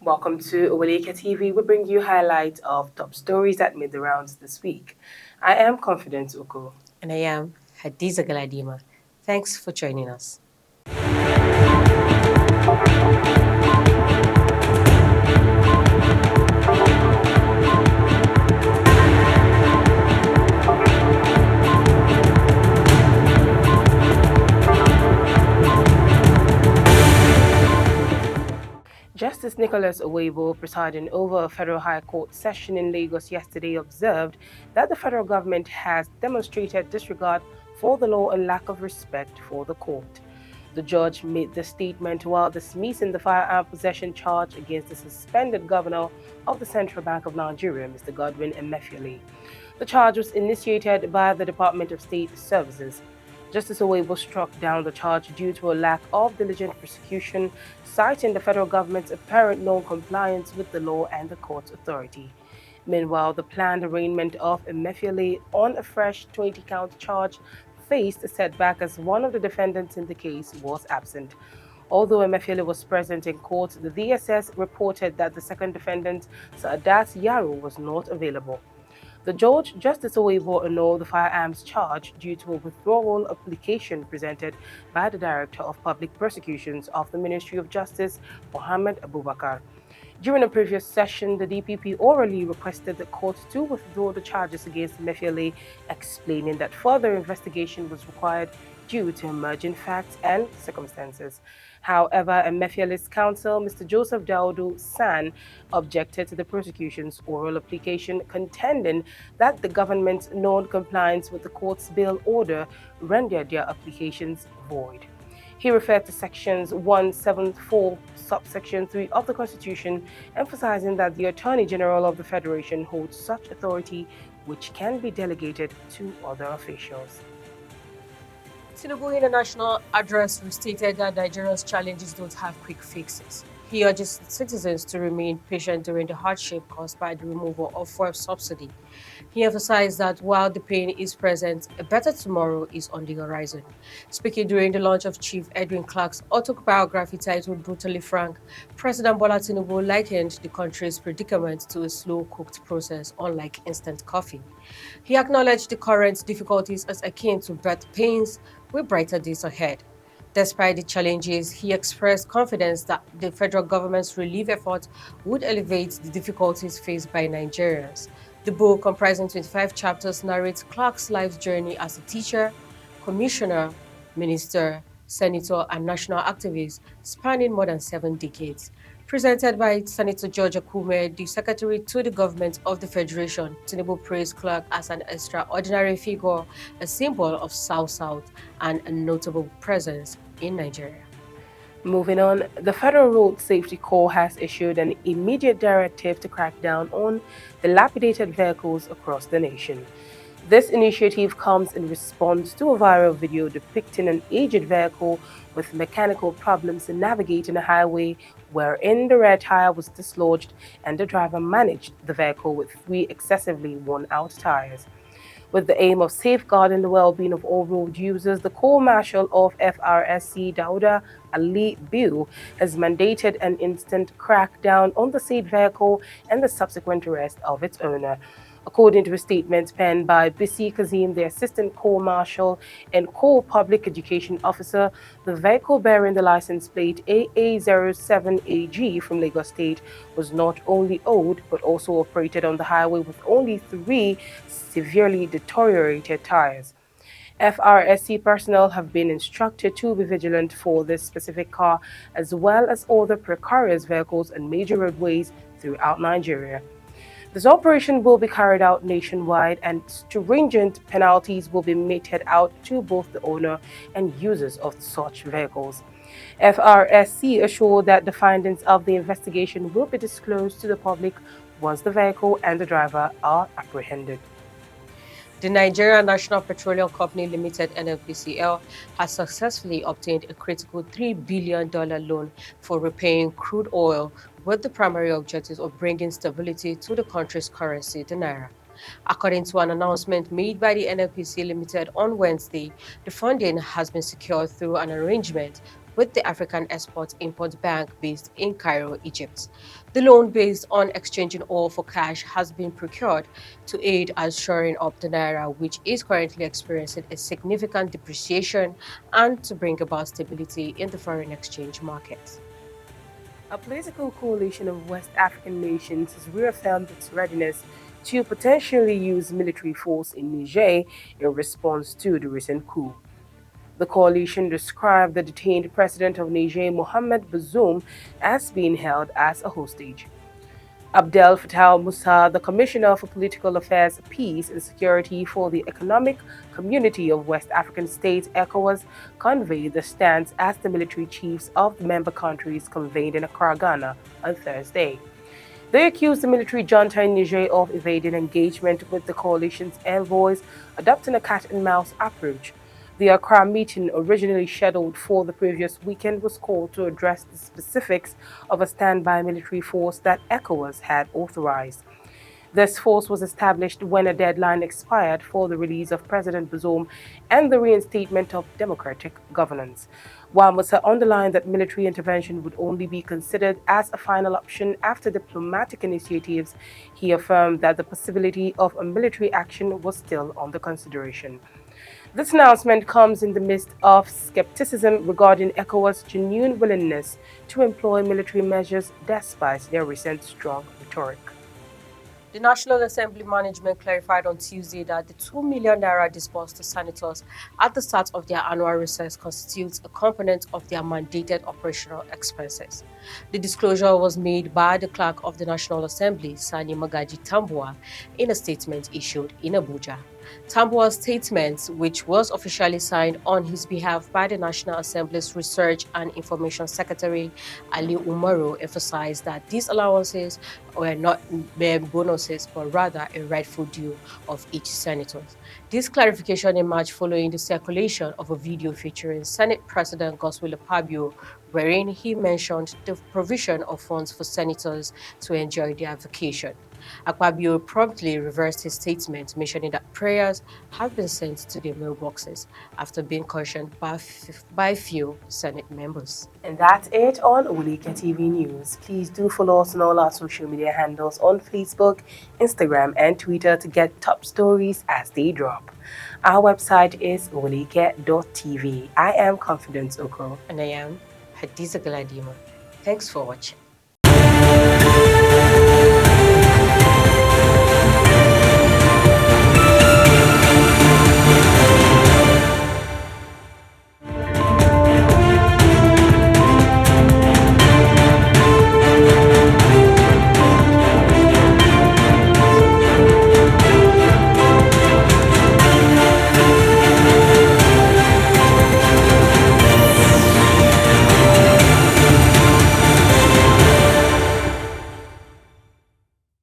Welcome to Oweleketv. We bring you highlights of top stories that made the rounds this week. I am Confidence Uko. And I am Hadiza Galadima. Thanks for joining us. Justice Nicholas Owebo, presiding over a federal high court session in Lagos yesterday, observed that the federal government has demonstrated disregard for the law and lack of respect for the court. The judge made the statement while dismissing the firearm possession charge against the suspended governor of the Central Bank of Nigeria, Mr. Godwin Emefiele. The charge was initiated by the Department of State Services. Justice Owebo struck down the charge due to a lack of diligent prosecution, citing the federal government's apparent non-compliance with the law and the court's authority. Meanwhile, the planned arraignment of Emefiele on a fresh 20-count charge faced a setback as one of the defendants in the case was absent. Although Emefiele was present in court, the DSS reported that the second defendant, Saadat Yaro, was not available. The judge, Justice Owebo, annulled the firearms charge due to a withdrawal application presented by the Director of Public Prosecutions of the Ministry of Justice, Mohammed Abubakar. During a previous session, the DPP orally requested the court to withdraw the charges against Emefiele, explaining that further investigation was required due to emerging facts and circumstances. However, Emefiele's counsel, Mr. Joseph Daudu San, objected to the prosecution's oral application, contending that the government's non-compliance with the court's bail order rendered their applications void. He referred to sections 174, subsection 3 of the Constitution, emphasizing that the Attorney General of the Federation holds such authority which can be delegated to other officials. Tinubu, in a national address, restated that Nigeria's challenges don't have quick fixes. He urges citizens to remain patient during the hardship caused by the removal of fuel subsidy. He emphasized that while the pain is present, a better tomorrow is on the horizon. Speaking during the launch of Chief Edwin Clark's autobiography titled Brutally Frank, President Bola Tinubu likened the country's predicament to a slow-cooked process, unlike instant coffee. He acknowledged the current difficulties as akin to birth pains, with brighter days ahead. Despite the challenges, he expressed confidence that the federal government's relief efforts would elevate the difficulties faced by Nigerians. The book, comprising 25 chapters, narrates Clark's life journey as a teacher, commissioner, minister, senator, and national activist, spanning more than 7 decades. Presented by Senator George Akume, the Secretary to the Government of the Federation, Tinubu praised Clark as an extraordinary figure, a symbol of South-South, and a notable presence in Nigeria. Moving on, the Federal Road Safety Corps has issued an immediate directive to crack down on dilapidated vehicles across the nation. This initiative comes in response to a viral video depicting an aged vehicle with mechanical problems navigating a highway wherein the rear tire was dislodged and the driver managed the vehicle with 3 excessively worn-out tires. With the aim of safeguarding the well-being of all road users, the Corps Marshal of FRSC, Dauda Ali Bill, has mandated an instant crackdown on the said vehicle and the subsequent arrest of its owner. According to a statement penned by Bisi Kazim, the Assistant Corps Marshal and Corps Public Education Officer, the vehicle bearing the license plate AA07AG from Lagos State was not only old but also operated on the highway with only 3 severely deteriorated tires. FRSC personnel have been instructed to be vigilant for this specific car as well as other precarious vehicles on major roadways throughout Nigeria. This operation will be carried out nationwide and stringent penalties will be meted out to both the owner and users of such vehicles. FRSC assured that the findings of the investigation will be disclosed to the public once the vehicle and the driver are apprehended. The Nigeria National Petroleum Company Limited (NNPCL) has successfully obtained a critical $3 billion loan for repaying crude oil, with the primary objective of bringing stability to the country's currency, the Naira. According to an announcement made by the NNPC Limited on Wednesday, the funding has been secured through an arrangement with the African Export-Import Bank based in Cairo, Egypt. The loan, based on exchanging oil for cash, has been procured to aid as shoring up the Naira, which is currently experiencing a significant depreciation, and to bring about stability in the foreign exchange markets. A political coalition of West African nations has reaffirmed its readiness to potentially use military force in Niger in response to the recent coup. The coalition described the detained president of Niger, Mohamed Bazoum, as being held as a hostage. Abdel Fattah Musa, the Commissioner for Political Affairs, Peace and Security for the Economic Community of West African States, ECOWAS, conveyed the stance as the military chiefs of the member countries convened in Accra, Ghana on Thursday. They accused the military junta in Niger of evading engagement with the coalition's envoys, adopting a cat and mouse approach. The Accra meeting, originally scheduled for the previous weekend, was called to address the specifics of a standby military force that ECOWAS had authorized. This force was established when a deadline expired for the release of President Bazoum and the reinstatement of democratic governance. While Musa underlined that military intervention would only be considered as a final option after diplomatic initiatives, he affirmed that the possibility of a military action was still under consideration. This announcement comes in the midst of skepticism regarding ECOWAS' genuine willingness to employ military measures despite their recent strong rhetoric. The National Assembly management clarified on Tuesday that the 2 million naira disbursed to senators at the start of their annual recess constitutes a component of their mandated operational expenses. The disclosure was made by the clerk of the National Assembly, Sani Magaji Tambua, in a statement issued in Abuja. Tambua's statement, which was officially signed on his behalf by the National Assembly's Research and Information Secretary, Ali Umaru, emphasized that these allowances were not mere bonuses, but rather a rightful due of each senator. This clarification emerged following the circulation of a video featuring Senate President Godswill Akpabio, wherein he mentioned the provision of funds for senators to enjoy their vacation. Akpabio promptly reversed his statement, mentioning that prayers have been sent to their mailboxes after being cautioned by few Senate members. And that's it on Oweleketv News. Please do follow us on all our social media handles on Facebook, Instagram, and Twitter to get top stories as they drop. Our website is oweleket.tv. I am Confidence Okro. And I am Hadiza Galadima. Thanks for watching.